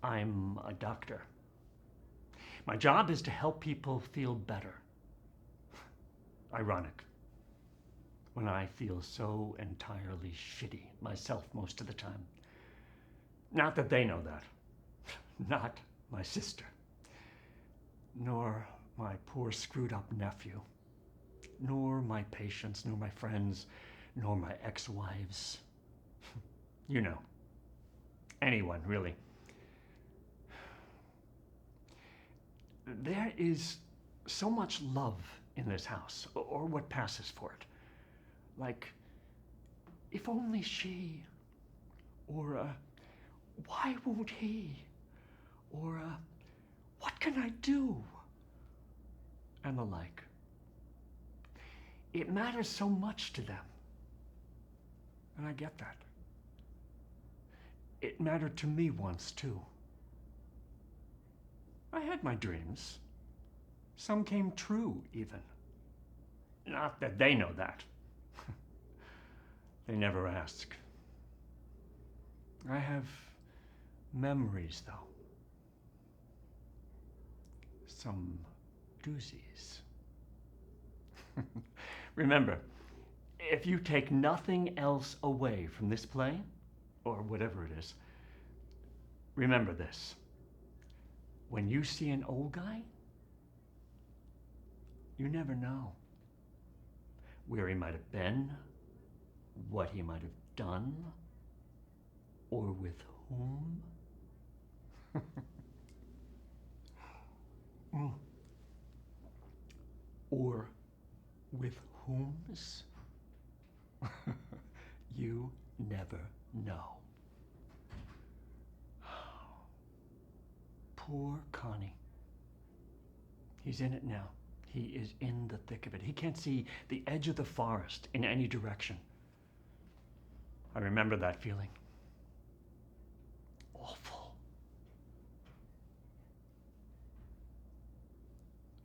I'm a doctor. My job is to help people feel better. Ironic, when I feel so entirely shitty myself most of the time. Not that they know that. Not my sister. Nor my poor screwed up nephew. Nor my patients, nor my friends, nor my ex-wives. You know. Anyone, really. There is so much love in this house, or what passes for it. Like, if only she, or why won't he, or what can I do, and the like. It matters so much to them, and I get that. It mattered to me once, too. I had my dreams. Some came true, even. Not that they know that. They never ask. I have memories, though. Some doozies. Remember, if you take nothing else away from this play, or whatever it is, remember this. When you see an old guy, you never know where he might have been, what he might have done, or with whom. Or with whom's. You never know. Poor Connie. He's in it now. He is in the thick of it. He can't see the edge of the forest in any direction. I remember that feeling. Awful.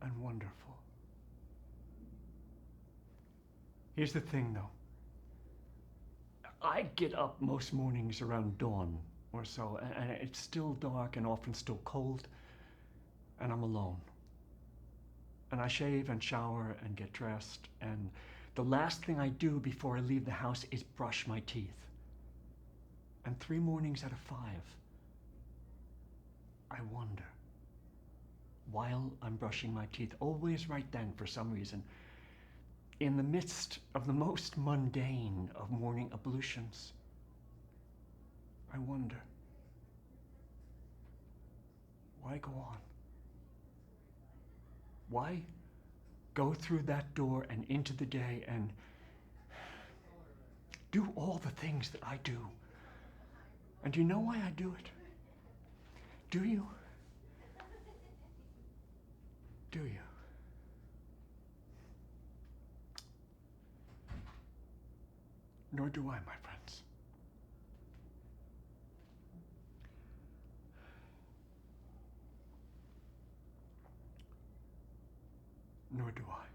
And wonderful. Here's the thing, though. I get up most mornings around dawn or so, and it's still dark and often still cold, and I'm alone. And I shave and shower and get dressed, and the last thing I do before I leave the house is brush my teeth. And 3 mornings out of 5, I wonder, while I'm brushing my teeth, always right then for some reason, in the midst of the most mundane of morning ablutions, I wonder, why go on? Why go through that door and into the day and do all the things that I do? And do you know why I do it? Do you? Do you? Nor do I, my friends. Nor do I.